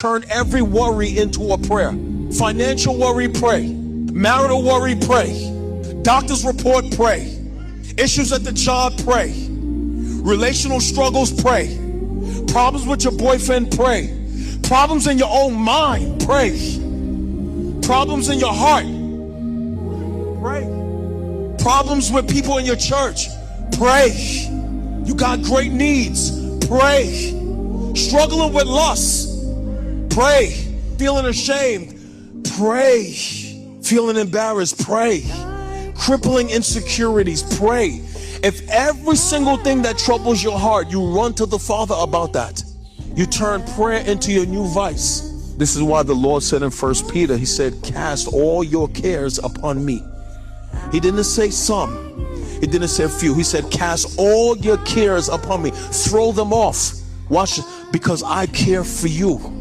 Turn every worry into a prayer. Financial worry, pray. Marital worry, pray. Doctor's report, pray. Issues at the job, pray. Relational struggles, pray. Problems with your boyfriend, pray. Problems in your own mind, pray. Problems in your heart, pray. Problems with people in your church, pray. You got great needs, pray. Struggling with lust, pray. Feeling ashamed, pray. Feeling embarrassed, pray. Crippling insecurities, pray. If every single thing that troubles your heart, you run to the Father about that. You turn prayer into your new vice. This is why the Lord said in 1 Peter, he said, cast all your cares upon me. He didn't say some. He didn't say a few. He said, cast all your cares upon me. Throw them off. Watch, because I care for you.